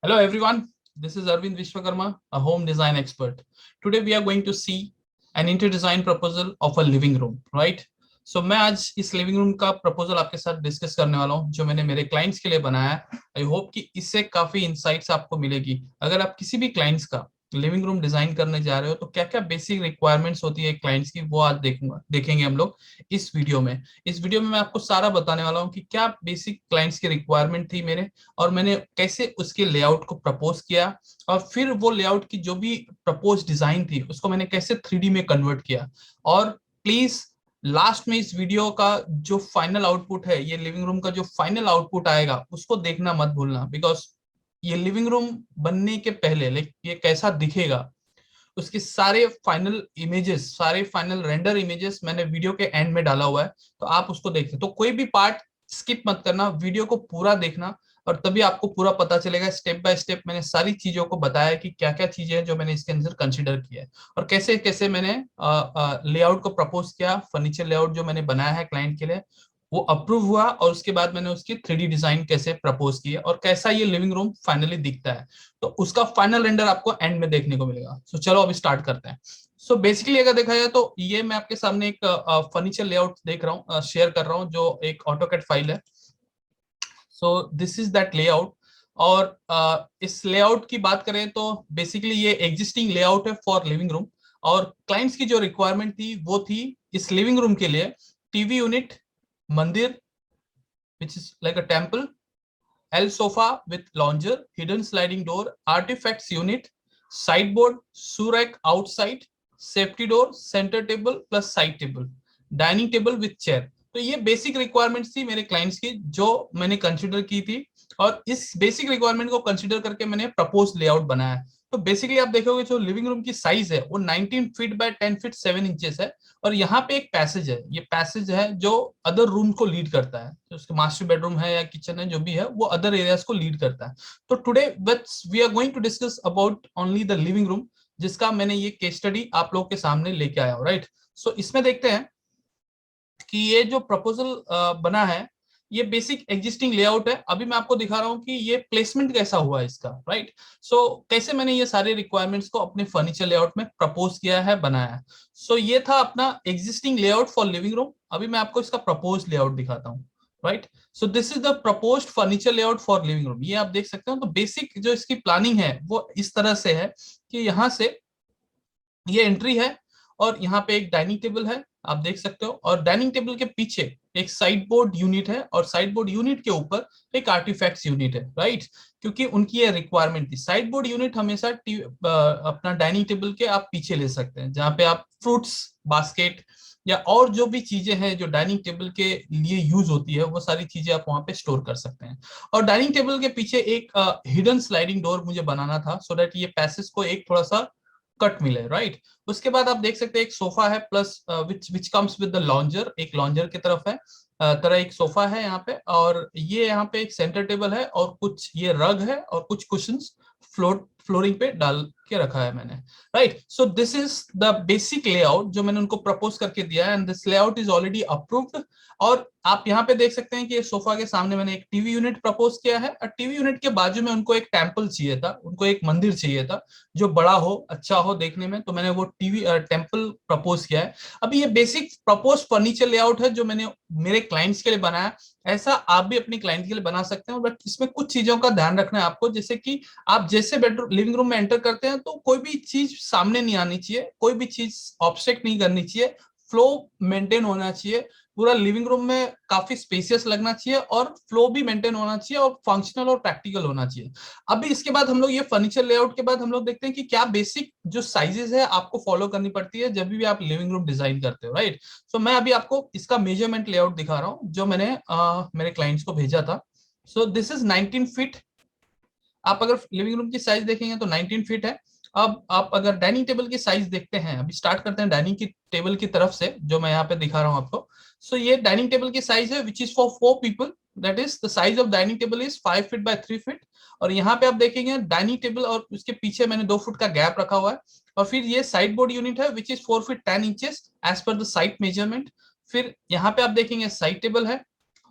Hello everyone, this is Arvind Vishwakarma, a home design expert. Today we are going to see an interior design proposal of a living room, right? So मैं आज इस living room का proposal आपके साथ discuss करने वाला हूं जो मैंने मेरे क्लाइंट्स के लिए बनाया है। आई होप कि इससे काफी इंसाइट्स आपको मिलेगी। अगर आप किसी भी क्लाइंट्स का लिविंग रूम डिजाइन करने जा रहे हो तो क्या क्या बेसिक रिक्वायरमेंट्स होती है क्लाइंट्स की, वो आज देखेंगे हम लोग इस वीडियो में। इस वीडियो में मैं आपको सारा बताने वाला हूँ कि क्या बेसिक क्लाइंट्स की रिक्वायरमेंट थी मेरे, और मैंने कैसे उसके लेआउट को प्रपोज किया, और फिर वो लेआउट की जो भी प्रपोज डिजाइन थी उसको मैंने कैसे 3D में कन्वर्ट किया। और प्लीज लास्ट में इस वीडियो का जो फाइनल आउटपुट है, ये लिविंग रूम का जो फाइनल आउटपुट आएगा उसको देखना मत भूलना, बिकॉज ये लिविंग रूम बनने के पहले लाइक ये कैसा दिखेगा उसके सारे फाइनल इमेजेस, सारे फाइनल रेंडर इमेजेस मैंने वीडियो के एंड में डाला हुआ है, तो आप उसको देखते तो कोई भी पार्ट स्किप मत करना, वीडियो को पूरा देखना, और तभी आपको पूरा पता चलेगा। स्टेप बाय स्टेप मैंने सारी चीजों को बताया कि क्या क्या चीजें हैं जो मैंने इसके अंदर कंसिडर किया है, और कैसे कैसे मैंने लेआउट को प्रपोज किया। फर्नीचर लेआउट जो मैंने बनाया है क्लाइंट के लिए वो अप्रूव हुआ, और उसके बाद मैंने उसकी 3D डिजाइन कैसे प्रपोज की है और कैसा ये लिविंग रूम फाइनली दिखता है, तो उसका फाइनल रेंडर आपको एंड में देखने को मिलेगा। सो चलो अभी स्टार्ट करते हैं। सो बेसिकली अगर देखा जाए तो ये मैं आपके सामने एक फर्नीचर लेआउट देख रहा हूँ, शेयर कर रहा हूँ, जो एक ऑटोकैड फाइल है। सो दिस इज दैट लेआउट। और इस लेआउट की बात करें तो बेसिकली ये एग्जिस्टिंग लेआउट है फॉर लिविंग रूम, और क्लाइंट्स की जो रिक्वायरमेंट थी वो थी इस लिविंग रूम के लिए टीवी यूनिट, मंदिर which is like a temple, L sofa with lounger, hidden sliding door, artifacts unit, sideboard, shoe rack outside, safety door, center table plus side table, dining table with chair। तो ये basic requirements थी मेरे clients की जो मैंने consider की थी, और इस बेसिक रिक्वायरमेंट को कंसिडर करके मैंने प्रपोज लेआउट बनाया। तो बेसिकली आप देखोगे जो लिविंग रूम की साइज है वो 19 फीट बाय 10 फीट 7 इंचेस है, और यहाँ पे एक पैसेज है, ये पैसेज है जो अदर रूम को लीड करता है, जो उसके मास्टर बेडरूम है या किचन है जो भी है वो अदर एरियाज को लीड करता है। तो today we are going to discuss about only the living room, जिसका मैंने ये केस स्टडी आप लोगों के सामने लेके आया हूँ, राइट। सो इसमें देखते हैं कि ये जो प्रपोजल बना है ये बेसिक एग्जिस्टिंग लेआउट है। अभी मैं आपको दिखा रहा हूँ कि ये प्लेसमेंट कैसा हुआ है इसका, राइट। सो कैसे मैंने ये सारे रिक्वायरमेंट्स को अपने फर्नीचर लेआउट में प्रपोज किया है, बनाया है। सो ये था अपना existing layout for living room. अभी मैं आपको इसका प्रपोज लेआउट दिखाता हूँ, right. So this is the proposed furniture layout for living room, ये आप देख सकते हो। तो बेसिक जो इसकी प्लानिंग है वो इस तरह से है कि यहाँ से ये एंट्री है, और यहाँ पे एक डाइनिंग टेबल है, आप देख सकते हो, और डाइनिंग टेबल के पीछे एक साइड बोर्ड यूनिट है, और साइड बोर्ड यूनिट के ऊपर एक आर्टिफैक्ट्स यूनिट है, राइट। क्योंकि उनकी ये रिक्वायरमेंट थी। साइड बोर्ड यूनिट हमेशा अपना डाइनिंग टेबल के आप पीछे ले सकते हैं, जहाँ पे आप फ्रूट्स बास्केट या और जो भी चीजें हैं जो डाइनिंग टेबल के लिए यूज होती है वो सारी चीजें आप वहां पे स्टोर कर सकते हैं। और डाइनिंग टेबल के पीछे एक हिडन स्लाइडिंग डोर मुझे बनाना था, सो दैट ये पैसेज को एक थोड़ा सा कट मिले, राइट। उसके बाद आप देख सकते हैं एक सोफा है plus which which comes with the lounger, एक लॉन्जर की तरफ है तरह एक सोफा है यहाँ पे, और ये यहाँ पे एक सेंटर टेबल है, और कुछ ये रग है और कुछ कुशंस फ्लोरिंग पे डाल के रखा है मैंने, right. So this is the basic layout जो मैंने उनको प्रपोज करके दिया है, and this layout is already approved. और आप यहाँ पे देख सकते हैं कि सोफा के सामने मैंने एक टीवी यूनिट प्रपोज किया है, और टीवी यूनिट के बाजू में उनको एक टेम्पल चाहिए था, उनको एक मंदिर चाहिए था जो बड़ा हो, अच्छा हो देखने में, तो मैंने वो टीवी टेम्पल प्रपोज किया है। अभी ये बेसिक प्रपोज फर्नीचर लेआउट है जो मैंने मेरे क्लाइंट्स के लिए बनाया। ऐसा आप भी अपनी क्लाइंट के लिए बना सकते हैं, बट इसमें कुछ चीजों का ध्यान रखना है आपको, जैसे कि आप जैसे बेडरूम लिविंग रूम में एंटर करते हैं तो कोई भी चीज सामने नहीं आनी चाहिए, कोई भी चीज ऑब्स्ट्रक्ट नहीं करनी चाहिए, फ्लो मेंटेन होना चाहिए। पूरा लिविंग रूम में काफी स्पेसियस लगना चाहिए, और फ्लो भी मेंटेन होना चाहिए, और फंक्शनल और प्रैक्टिकल होना चाहिए। अभी इसके बाद हम लोग ये फर्नीचर लेआउट के बाद हम लोग देखते हैं कि क्या बेसिक जो साइजेस है आपको फॉलो करनी पड़ती है जब भी आप लिविंग रूम डिजाइन करते हो, राइट। सो मैं अभी आपको इसका मेजरमेंट लेआउट दिखा रहा हूँ जो मैंने मेरे क्लाइंट्स को भेजा था। सो दिस इज 19 फीट। आप अगर लिविंग रूम की साइज देखेंगे तो 19 फीट है। अब आप अगर डाइनिंग टेबल की साइज देखते हैं, अभी स्टार्ट करते हैं डाइनिंग की टेबल की तरफ से जो मैं यहाँ पे दिखा रहा हूँ आपको। सो ये डाइनिंग टेबल की साइज है which is for 4 people, that is the size of dining table is 5 feet by 3 feet. और यहाँ पे आप देखेंगे डाइनिंग टेबल और उसके पीछे मैंने 2 फुट का गैप रखा हुआ है। और फिर ये साइड बोर्ड यूनिट है which is 4 feet 10 inches as per the site measurement. फिर यहाँ पे आप देखेंगे साइड टेबल है,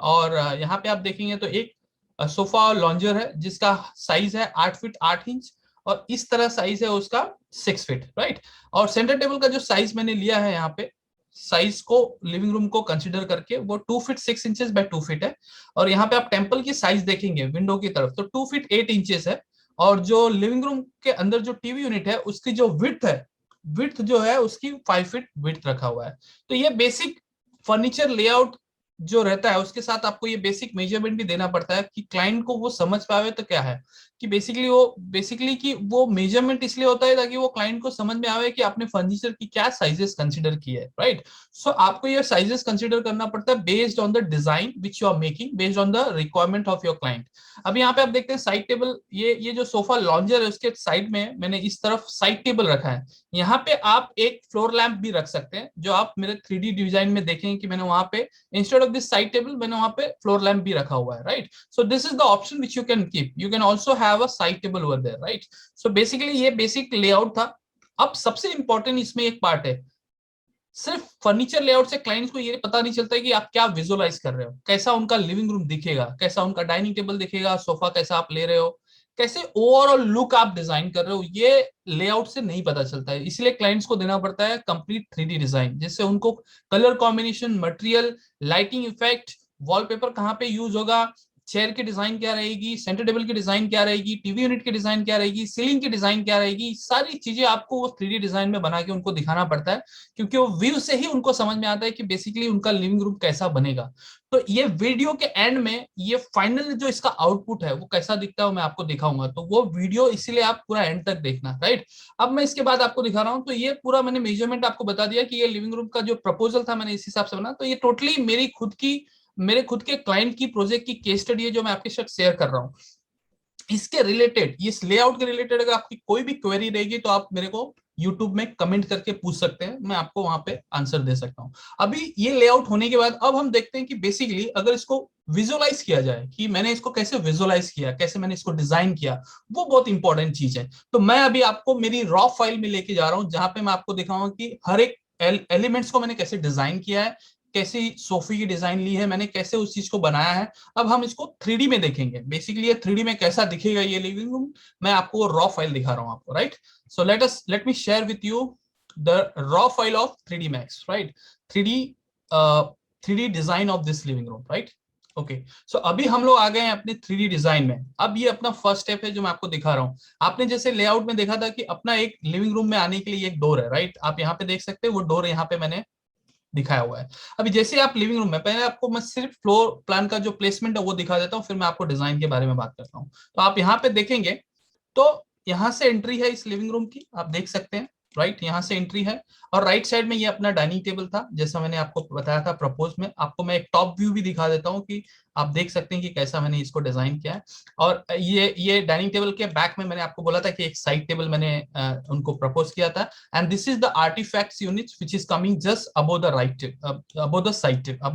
और यहाँ पे आप देखेंगे तो एक सोफा लॉन्जर है जिसका साइज है 8 फीट 8 इंच, और इस तरह साइज है उसका 6 फीट, राइट। और सेंटर टेबल का जो साइज मैंने लिया है यहाँ पे, साइज को लिविंग रूम को कंसीडर करके वो 2 फीट 6 इंचेस बाय 2 फीट है। और यहाँ पे आप टेम्पल की साइज देखेंगे विंडो की तरफ तो 2 फीट 8 इंचेस है। और जो लिविंग रूम के अंदर जो टीवी यूनिट है उसकी जो विड्थ है, विड्थ जो है उसकी 5 फीट विड्थ रखा हुआ है। तो ये बेसिक फर्नीचर लेआउट जो रहता है उसके साथ आपको ये बेसिक मेजरमेंट भी देना पड़ता है कि क्लाइंट को वो समझ पावे तो क्या है कि बेसिकली वो मेजरमेंट इसलिए होता है ताकि वो क्लाइंट को समझ में आवे कि आपने फर्नीचर की क्या साइजेस कंसीडर की है, राइट। सो आपको ये साइजेस कंसीडर करना पड़ता है based on the design which you are making, based on the requirement of your client. अब यहाँ पे आप देखते हैं साइड टेबल, ये जो सोफा लॉन्जर है उसके साइड में मैंने इस तरफ साइड टेबल रखा है। यहाँ पे आप एक फ्लोर लैंप भी रख सकते हैं, जो आप मेरे 3D डिजाइन में देखेंगे कि मैंने वहां पे instead of this side table मैंने वहां पे फ्लोर लैंप भी रखा हुआ है, right. So this is the option which you can keep, you can also have a side table over there, right. So basically ये बेसिक लेआउट था। अब सबसे इंपॉर्टेंट इसमें एक पार्ट है, सिर्फ फर्नीचर लेआउट से क्लाइंट्स को ये पता नहीं चलता है कि आप क्या विजुअलाइज कर रहे हो, कैसा उनका लिविंग रूम दिखेगा, कैसा उनका डाइनिंग टेबल दिखेगा, सोफा कैसा आप ले रहे हो, कैसे ओवरऑल लुक आप डिजाइन कर रहे हो, ये लेआउट से नहीं पता चलता है। इसलिए क्लाइंट्स को देना पड़ता है कंप्लीट 3D डिजाइन, जिससे उनको colour combination, material, lighting effect, wallpaper कहाँ पे यूज होगा, चेयर की डिजाइन क्या रहेगी, सेंटर टेबल की डिजाइन क्या रहेगी, टीवी यूनिट की डिजाइन क्या रहेगी, सीलिंग की डिजाइन क्या रहेगी, सारी चीजें आपको वो 3D डिजाइन में बना के उनको दिखाना पड़ता है, क्योंकि वो व्यू से ही उनको समझ में आता है कि बेसिकली उनका लिविंग रूम कैसा बनेगा। तो ये वीडियो के एंड में ये फाइनल जो इसका आउटपुट है वो कैसा दिखता है वो मैं आपको दिखाऊंगा, तो वो वीडियो इसीलिए आप पूरा एंड तक देखना, राइट। अब मैं इसके बाद आपको दिखा रहा हूँ, तो ये पूरा मैंने मेजरमेंट आपको बता दिया कि ये लिविंग रूम का जो प्रपोजल था मैंने इस हिसाब से बना। तो ये टोटली मेरे खुद के क्लाइंट की प्रोजेक्ट की केस स्टडी है जो मैं आपके साथ शेयर कर रहा हूँ। इसके रिलेटेड, इस लेआउट के रिलेटेड अगर आपकी कोई भी क्वेरी रहेगी तो आप मेरे को यूट्यूब में कमेंट करके पूछ सकते हैं, मैं आपको वहां पे आंसर दे सकता हूं। अभी ये लेआउट होने के बाद अब हम देखते हैं कि बेसिकली अगर इसको विजुअलाइज किया जाए कि मैंने इसको कैसे विजुअलाइज किया, कैसे मैंने इसको डिजाइन किया, वो बहुत इंपॉर्टेंट चीज है। तो मैं अभी आपको मेरी रॉ फाइल में लेके जा रहा हूं जहां पे मैं आपको दिखाऊंगा कि हर एक एलिमेंट्स को मैंने कैसे डिजाइन किया है, कैसी सोफे की डिजाइन ली है मैंने, कैसे उस चीज को बनाया है। अब हम इसको 3D में देखेंगे, बेसिकली ये 3D में कैसा दिखेगा ये लिविंग रूम, मैं आपको रॉ फाइल दिखा रहा हूं आपको, right. So let me share with you the raw file of 3D Max, right. 3D 3D design of this living room, right. Okay, so अभी हम लोग आ गए हैं अपने 3D डिजाइन में। अब ये अपना फर्स्ट स्टेप है जो मैं आपको दिखा रहा हूँ। आपने जैसे लेआउट में देखा था कि अपना एक लिविंग रूम में आने के लिए एक डोर है, राइट। आप यहाँ पे देख सकते हैं वो डोर यहाँ पे मैंने दिखाया हुआ है। अभी जैसे आप लिविंग रूम में, पहले आपको मैं सिर्फ फ्लोर प्लान का जो प्लेसमेंट है वो दिखा देता हूँ, फिर मैं आपको डिजाइन के बारे में बात करता हूँ। तो आप यहाँ पे देखेंगे तो यहाँ से एंट्री है इस लिविंग रूम की, आप देख सकते हैं, राइट। यहाँ से एंट्री है और राइट साइड में ये अपना डाइनिंग टेबल था जैसा मैंने आपको बताया था प्रपोज में। आपको मैं एक टॉप व्यू भी दिखा देता हूँ कि आप देख सकते हैं कि कैसा मैंने इसको डिजाइन किया है। और ये डाइनिंग टेबल के बैक में मैंने आपको बोला था कि एक साइड टेबल मैंने उनको प्रपोज किया था। And this is the artefacts units which is coming just above the above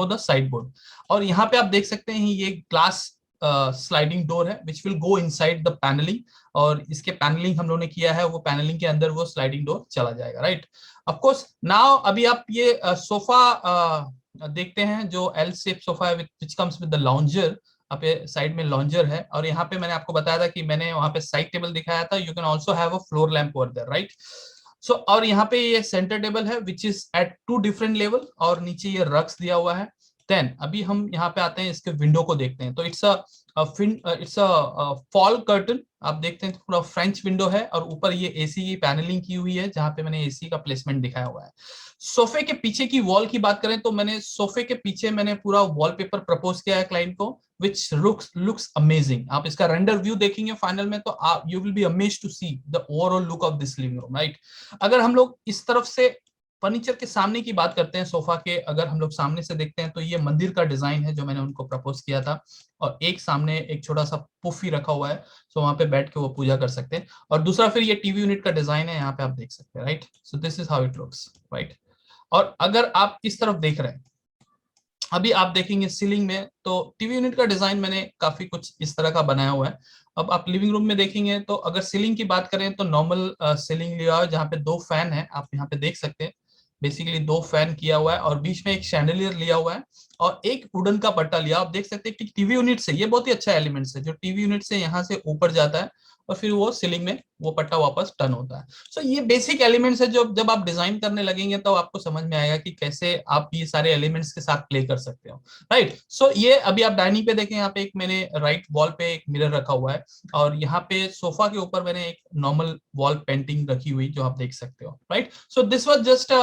the side board. और यहाँ पे आप देख सकते हैं ये ग्लास स्लाइडिंग डोर है which will go inside the panelling, और इसके पैनलिंग हम लोगों ने किया है, वो पैनलिंग के अंदर वो स्लाइडिंग डोर चला जाएगा, राइट। ऑफ कोर्स नाउ अभी आप ये सोफा देखते हैं जो एल शेप सोफा है विच कम्स विद द लॉन्जर। आप साइड में लॉन्जर है और यहाँ पे मैंने आपको बताया था कि मैंने वहां पे साइड टेबल दिखाया था, you can also have a floor lamp over there, right. So और यहाँ पे ये सेंटर टेबल है which is at 2 different level, और नीचे ये रग्स दिया हुआ है। देन अभी हम यहाँ पे आते हैं, इसके विंडो को देखते हैं। तो इट्स अ फॉल कर्टन, आप देखते हैं पूरा फ्रेंच विंडो है और ऊपर ये एसी की पैनलिंग की हुई है जहां पे मैंने एसी का प्लेसमेंट दिखाया हुआ है। सोफे के पीछे की वॉल की बात करें तो मैंने सोफे के पीछे मैंने पूरा वॉलपेपर प्रपोज किया है क्लाइंट को विच लुक्स अमेजिंग। आप इसका रेंडर व्यू देखेंगे फाइनल में तो आप you will be amazed to see the overall look of this living room, right. अगर हम लोग इस तरफ से फर्नीचर के सामने की बात करते हैं, सोफा के अगर हम लोग सामने से देखते हैं तो ये मंदिर का डिजाइन है जो मैंने उनको प्रपोज किया था, और एक सामने एक छोटा सा पुफी रखा हुआ है, सो वहां पे बैठ के वो पूजा कर सकते हैं। और दूसरा फिर ये टीवी यूनिट का डिजाइन है, यहाँ पे आप देख सकते हैं, right. So this is how it looks, right. और अगर आप इस तरफ देख रहे हैं, अभी आप देखेंगे सीलिंग में तो टीवी यूनिट का डिजाइन मैंने काफी कुछ इस तरह का बनाया हुआ है। अब आप लिविंग रूम में देखेंगे तो अगर सीलिंग की बात करें तो नॉर्मल सीलिंग लिया हुआ है जहाँ पे 2 फैन है, आप यहाँ पे देख सकते हैं। बेसिकली 2 फैन किया हुआ है और बीच में एक शैंडलियर लिया हुआ है, और एक वुडन का पट्टा लिया। आप देख सकते हैं कि टीवी यूनिट से, ये बहुत ही अच्छा एलिमेंट है, जो टीवी यूनिट से यहाँ से ऊपर जाता है और फिर वो सीलिंग में वो पट्टा वापस टर्न होता है। सो ये बेसिक एलिमेंट्स है जो जब आप डिजाइन करने लगेंगे तो आपको समझ में आएगा कि कैसे आप ये सारे एलिमेंट्स के साथ प्ले कर सकते हो, राइट। सो ये अभी आप डाइनिंग पे देखें, यहाँ पे एक मैंने राइट वॉल पे एक मिरर रखा हुआ है और यहाँ पे सोफा के ऊपर मैंने एक नॉर्मल वॉल पेंटिंग रखी हुई जो आप देख सकते हो, right. So this was just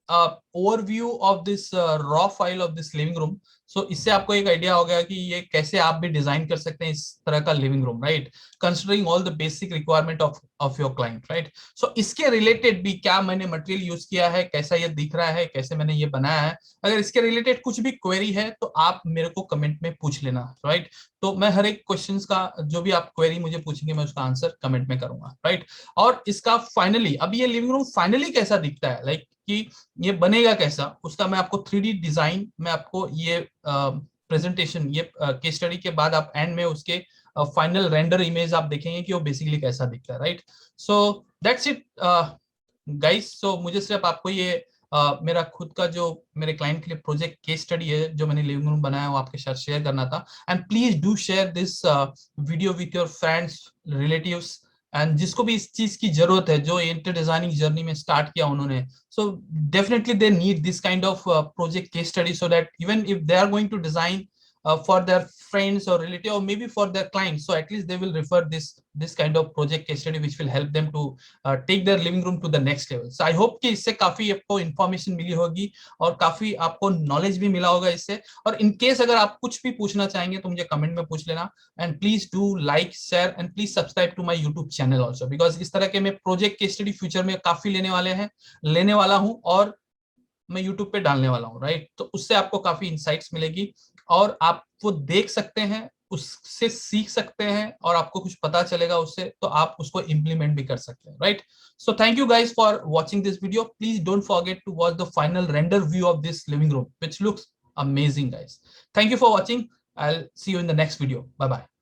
overview of this raw file of this living room. So इससे आपको एक आइडिया हो गया कि ये कैसे आप भी डिजाइन कर सकते हैं इस तरह का living room, right, considering all the basic requirement of your client, right. So इसके रिलेटेड भी क्या मैंने मटेरियल यूज किया है, कैसा ये दिख रहा है, कैसे मैंने ये बनाया है, अगर इसके रिलेटेड कुछ भी क्वेरी है तो आप मेरे को कमेंट में पूछ लेना, राइट। तो मैं हर एक क्वेश्चंस का जो भी आप क्वेरी मुझे पूछेंगे मैं उसका आंसर कमेंट में करूंगा, राइट। और इसका फाइनली अब ये लिविंग रूम फाइनली कैसा दिखता है, लाइक कि ये बनेगा कैसा, उसका मैं आपको 3D डिजाइन में आपको ये प्रेजेंटेशन, ये केस स्टडी के बाद आप एंड में उसके फाइनल रेंडर इमेज आप देखेंगे कि वो बेसिकली कैसा दिखता है, right. So that's it guys. So मुझे सिर्फ आपको ये मेरा खुद का जो मेरे क्लाइंट के लिए प्रोजेक्ट केस स्टडी है जो मैंने लिविंग रूम बनाया वो आपके साथ शेयर करना था। And please do share this video with your friends, relatives, and जिसको भी इस चीज की जरूरत है, जो इंटर डिजाइनिंग जर्नी में स्टार्ट किया उन्होंने, so definitely they need this kind of project case study, so that even if they are going to design for their friends or relative or maybe for their clients, so at least they will refer this kind of project case study which will help them to take their living room to the next level. So I hope कि इससे काफी आपको information मिली होगी और काफी आपको knowledge भी मिला होगा इससे। और इन केस अगर आप कुछ भी पूछना चाहेंगे तो मुझे कमेंट में पूछ लेना। And please do like, share and please subscribe to my YouTube channel also, because इस तरह के मैं प्रोजेक्ट केस स्टडी फ्यूचर में काफी लेने वाला हूँ और मैं YouTube पे डालने वाला हूँ, राइट। तो उससे आपको काफी इंसाइट्स मिलेगी और आप वो देख सकते हैं, उससे सीख सकते हैं और आपको कुछ पता चलेगा उससे, तो आप उसको इम्प्लीमेंट भी कर सकते हैं, right. So thank you guys for watching this video. Please don't forget to watch the final render view of this living room which looks amazing guys. Thank you for watching. I'll see you in the next video. Bye bye.